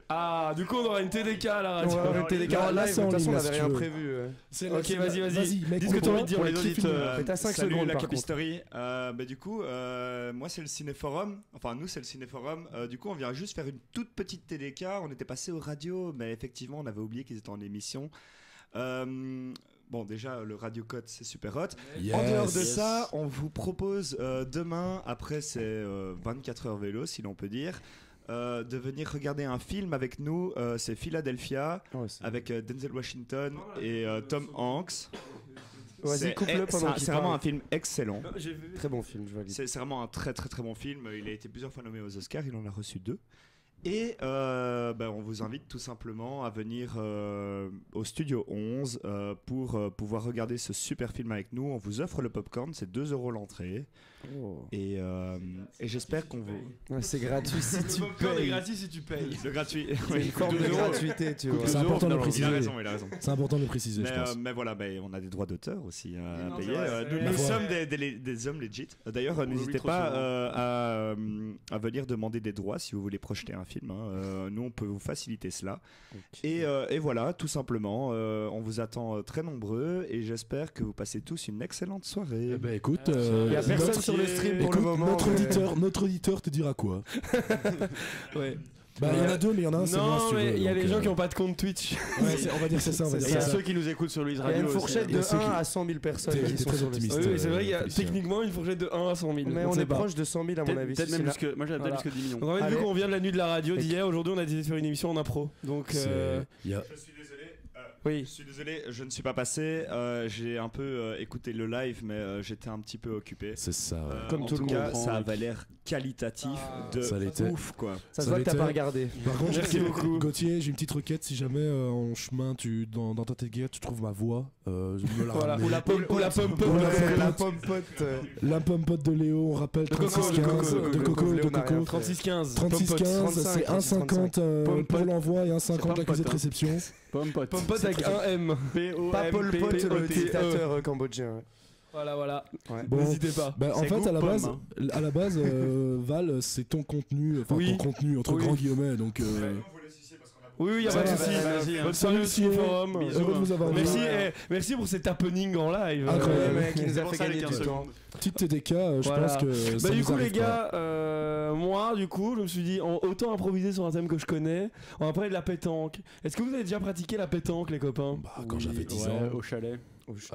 Ah, du coup, on aura une TDK à la radio. Ouais, une TDK en live, de toute façon, on avait rien prévu. Ok, vas-y. Dis ce que t'as envie de dire. Pour les auditeurs, t'as 5 salut secondes la par Capistory. Du coup, moi c'est le Cinéforum. Enfin, nous c'est le Cinéforum. Du coup, on vient juste faire une toute petite TDK. On était passé aux radios, mais effectivement, on avait oublié qu'ils étaient en émission. Bon, déjà, le Radio Code, c'est super hot. En dehors de ça, on vous propose demain, après ces 24 heures vélo, si l'on peut dire, de venir regarder un film avec nous. C'est Philadelphia, avec Denzel Washington et Tom Hanks. Vas-y, coupe-le pendant qu'il C'est vraiment un film excellent. Très bon film, je valide. C'est vraiment un très très très bon film. Il a été plusieurs fois nommé aux Oscars, il en a reçu 2. Et on vous invite tout simplement à venir au Studio 11 pour pouvoir regarder ce super film avec nous. On vous offre le popcorn, c'est 2 € l'entrée. Et j'espère qu'on vous... Ouais, c'est gratuit si tu payes. C'est gratuit si tu payes. Le gratuit. C'est une forme de gratuité, tu vois. C'est important de le préciser. Il a raison. C'est important de le préciser, je pense. Mais voilà, on a des droits d'auteur aussi à payer. Nous sommes des hommes legit. D'ailleurs, n'hésitez pas à venir demander des droits si vous voulez projeter un film. Nous, on peut vous faciliter cela. Okay. Et voilà, tout simplement, on vous attend très nombreux et j'espère que vous passez tous une excellente soirée. Eh ben écoute, il n'y a personne sur le stream pour le moment. Notre auditeur te dira quoi? Ouais. Bah il y en a 2 mais il y en a un c'est moi si tu veux. Non mais il y a les gens qui n'ont pas de compte Twitch. Ouais, on va dire c'est ça. Il y a ceux qui nous écoutent sur Louise Radio. Il y a une fourchette de 1 à 100 000 personnes qui sont très optimistes. Oui, c'est vrai qu'il y a techniquement une fourchette de 1 à 100 000. Mais on est proche de 100 000 à mon avis. Peut-être même jusque 10 millions. Donc en fait vu qu'on vient de la nuit de la radio d'hier, aujourd'hui on a décidé de faire une émission en impro. Donc je suis désolé. Oui. Je suis désolé, je ne suis pas passé. J'ai un peu écouté le live, mais j'étais un petit peu occupé. C'est ça. Comme tout le monde. Ça avait l'air qualitatif de ouf, quoi. Ça se voit que t'as pas regardé. Par contre, merci beaucoup. Gauthier, j'ai une petite requête. Si jamais en chemin, dans ta tête guerre, tu trouves ma voix, me la voilà. Ou la pomme pote. La pomme pote de Léo, on rappelle 36-15 de Coco. 36-15. 36-15, c'est 1,50 pour l'envoi et 1,50 l'accusé de réception. Pomme pote avec un M. Pas Pol Pot, le dictateur cambodgien. Voilà. Ouais. Bon, n'hésitez pas. En fait, à la base, Val, c'est ton contenu, enfin ton contenu entre grands guillemets, donc. Oui, il y a pas de souci. Bonne soirée au Cinéforum. Heureux de vous avoir vu. Merci pour cet happening en live. Incroyable, mec, qui nous a fait gagner du temps. Petite TDK, je pense que. Bah, du coup, les gars, moi, du coup, je me suis dit, autant improviser sur un thème que je connais. On va parler de la pétanque. Est-ce que vous avez déjà pratiqué la pétanque, les copains? Bah, quand j'avais 10 ans. Au chalet.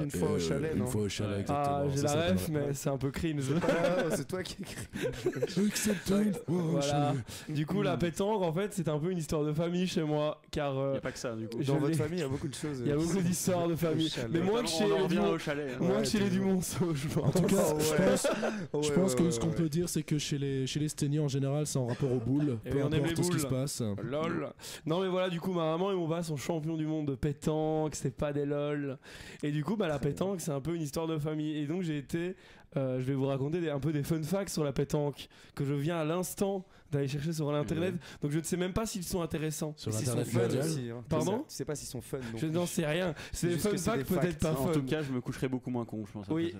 Une fois au chalet, non? Une fois au chalet, exactement. Ah, j'ai la ref, mais c'est un peu cringe. C'est toi qui écris. Voilà. Du coup, la pétanque, en fait, c'est un peu une histoire de famille chez moi, car. Il n'y a pas que ça, du coup. Dans votre famille, il y a beaucoup de choses. Il y a beaucoup d'histoires de famille. Mais moins que chez les Dumonceau, je pense. En tout cas, je pense que ce qu'on peut dire, c'est que chez les Sténiens en général, c'est en rapport aux boules. Peu importe ce qui se passe. LOL. Non, mais voilà, du coup, ma maman et mon papa sont champions du monde de pétanque, c'est pas des LOL. Et du coup, la pétanque, c'est un peu une histoire de famille. Et donc, j'ai été. Je vais vous raconter un peu des fun facts sur la pétanque que je viens à l'instant d'aller chercher sur l'internet. Donc, je ne sais même pas s'ils sont intéressants. Sur l'internet aussi. Pardon? Tu sais pas s'ils sont fun. Je n'en sais rien. C'est des fun facts, peut-être pas fun. En tout cas, je me coucherai beaucoup moins con, je pense. Oui.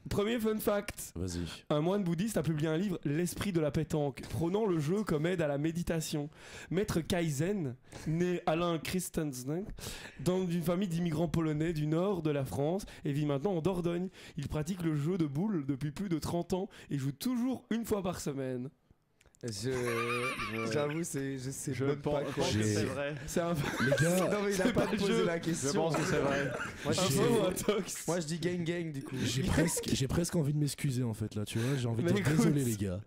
Premier fun fact. Vas-y. Un moine bouddhiste a publié un livre, L'esprit de la pétanque, prônant le jeu comme aide à la méditation. Maître Kaizen, né Alain Christensen, dans une famille d'immigrants polonais du nord de la France et vit maintenant en Dordogne. Il pratique le jeu de boules depuis plus de 30 ans et joue toujours une fois par semaine. J'avoue, je sais même pas quoi. C'est vrai. C'est un Les gars, non mais il a pas posé la question. Je pense que c'est vrai. Moi je dis gang du coup. J'ai presque envie de m'excuser en fait là, tu vois, j'ai envie de dire désolé les gars.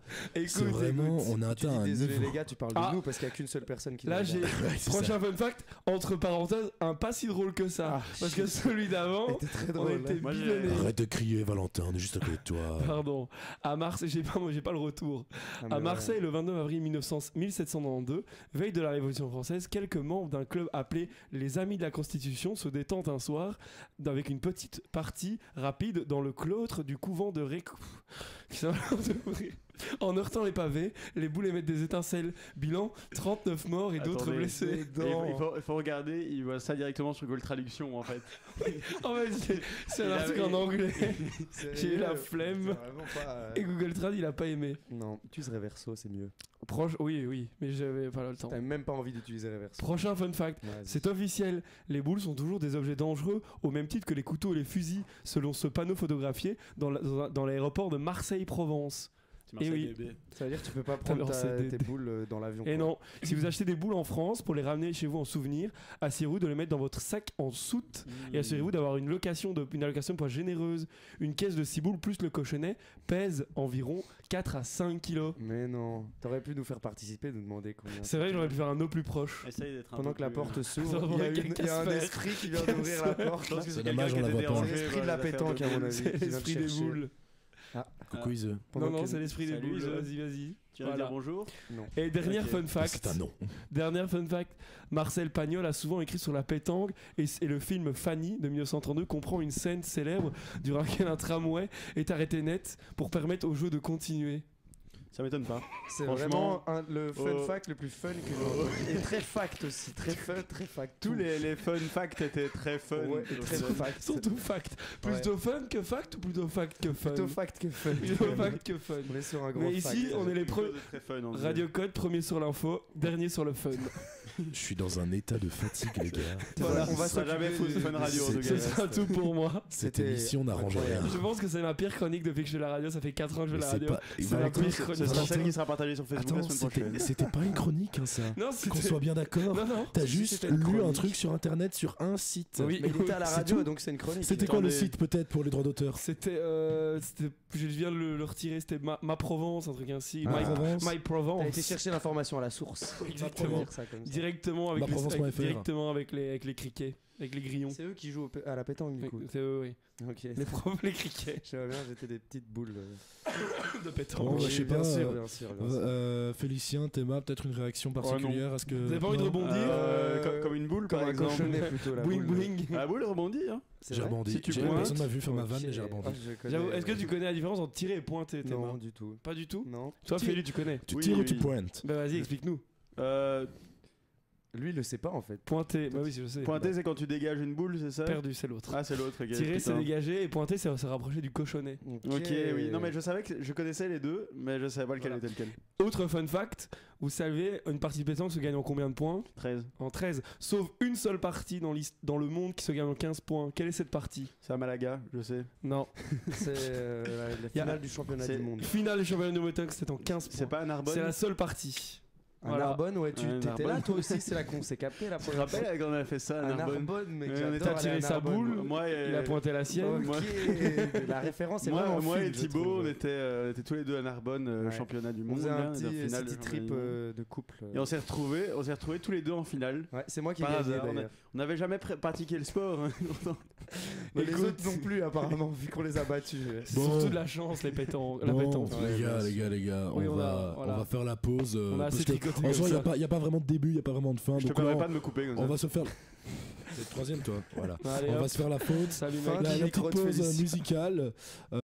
C'est vraiment, on a atteint un désolé niveau. les gars, tu parles de nous parce qu'il y a qu'une seule personne qui. Là j'ai prochain fun fact entre parenthèses, un pas si drôle que ça parce que celui d'avant on était bidonnés. Arrête de crier Valentin, on est juste à côté de toi. Pardon. À Marseille, j'ai pas le retour. À Marseille, le 29 avril 1792, veille de la Révolution française, quelques membres d'un club appelé les Amis de la Constitution se détendent un soir avec une petite partie rapide dans le cloître du couvent de En heurtant les pavés, les boules émettent des étincelles. Bilan 39 morts et d'autres blessés. Il faut regarder, il voit ça directement sur Google Traduction en fait. En fait, c'est un article en anglais. J'ai eu la flemme. Et Google Trad, il a pas aimé. Non, utilise Reverso, c'est mieux. Oui, mais j'avais pas le temps. T'as même pas envie d'utiliser Reverso. Prochain fun fact, c'est officiel. Les boules sont toujours des objets dangereux, au même titre que les couteaux et les fusils, selon ce panneau photographié dans l'aéroport de Marseille-Provence. Et oui, ça veut dire que tu peux pas prendre tes boules dans l'avion. Et non, si vous achetez des boules en France pour les ramener chez vous en souvenir, assurez-vous de les mettre dans votre sac en soute et assurez-vous d'avoir une allocation de poids généreuse. Une caisse de 6 boules plus le cochonnet pèse environ 4 à 5 kilos. Mais non, t'aurais pu nous faire participer, nous demander combien. C'est vrai que j'aurais pu faire un eau plus proche. Pendant que la porte s'ouvre, il y a un esprit qui vient d'ouvrir la porte. C'est dommage, on la voit pas. C'est l'esprit de la pétanque à mon avis. C'est l'esprit des boules. Coucou Iseu. Non, c'est l'esprit des boules. Vas-y. Tu vas dire bonjour? Non. Et dernière fun fact. C'est un nom. Dernière fun fact. Marcel Pagnol a souvent écrit sur la pétanque et le film Fanny de 1932 comprend une scène célèbre durant laquelle un tramway est arrêté net pour permettre au jeu de continuer. Ça m'étonne pas. C'est vraiment le fun fact le plus fun que j'ai. Et très fact aussi, très fun, très fact. Tous les fun facts étaient très fun. Ouais, très fact. Surtout fact. Plutôt fun que fact ou plutôt fact que fun? Plutôt fact que fun. Plutôt fact que fun. On est sur un grand Mais ici, on est les premiers. Radio Code, premier sur l'info, dernier sur le fun. Je suis dans un état de fatigue, les gars. Voilà, on va jamais fun radio. Ce sera tout pour moi. Cette émission n'arrange rien. Je pense que c'est ma pire chronique depuis que je fais la radio. Ça fait 4 ans que je fais la radio. C'est la pire chronique. Ce sera celle qui sera partagée sur Facebook la semaine prochaine. C'était pas une chronique, hein, ça. Non, qu'on soit bien d'accord. T'as juste lu un truc sur internet sur un site. Oui, mais il était à la radio, donc c'est une chronique. C'était quoi le site peut-être pour les droits d'auteur? C'était, je viens de le retirer. C'était Ma Provence, un truc ainsi. My Provence. T'as été chercher l'information à la source. Exactement. Directement avec les criquets. Avec les grillons. C'est eux qui jouent à la pétanque du coup. C'est eux, oui. Ok. Les criquets. Je savais bien, j'étais des petites boules de pétanque. Bon, je sais pas. Bien sûr. Félicien, Théma, peut-être une réaction particulière à ce que. Vous avez pas envie de rebondir comme une boule, comme par un exemple. cochonnet plutôt. Bling bling. La boule rebondit. Hein. J'ai rebondi. Personne m'a vu faire ma vanne, mais j'ai rebondi. Est-ce que tu connais la différence entre tirer et pointer, Théma? Non, du tout. Pas du tout. Non. Toi, Félix, tu connais? Tu tires ou tu pointes? Bah vas-y, explique-nous. Lui, il le sait pas en fait. Pointer, bah oui, je sais. Pointer, c'est quand tu dégages une boule, c'est ça? Perdu, c'est l'autre. Ah, c'est l'autre. Okay, tirer, c'est dégager, et pointer, c'est se rapprocher du cochonnet. Ok, oui. Non, mais je savais que je connaissais les deux, mais je savais pas lequel était lequel. Autre fun fact, vous savez, une partie de pétanque se gagne en combien de points? 13. En 13. Sauf une seule partie dans le monde qui se gagne en 15 points. Quelle est cette partie? C'est à Malaga, je sais. Non. C'est la finale du championnat du monde. Finale du championnat de pétanque, c'est en 15 points. C'est pas à Narbonne? C'est la seule partie. À Narbonne, ouais, tu étais là toi aussi, c'est là qu'on s'est capté la première fois. Je me rappelle quand on a fait ça à Narbonne, mais on a tiré sa boule, il a pointé la sienne. La référence est vraiment moi et Thibaut, on était tous les deux à Narbonne, championnat du monde. On faisait un petit trip de couple. Et on s'est retrouvés tous les deux en finale. Ouais, c'est moi qui ai gagné d'ailleurs. On n'avait jamais pratiqué le sport. Mais les autres non plus apparemment, vu qu'on les a battus. C'est surtout de la chance, la pétanque. Les gars, on va faire la pause. En soi, il n'y a pas vraiment de début, il n'y a pas vraiment de fin. Je te permets pas de me couper comme ça. On va se faire. C'est le troisième, toi. Voilà. Allez, on va se faire la faute. Salut, la petite pause musicale.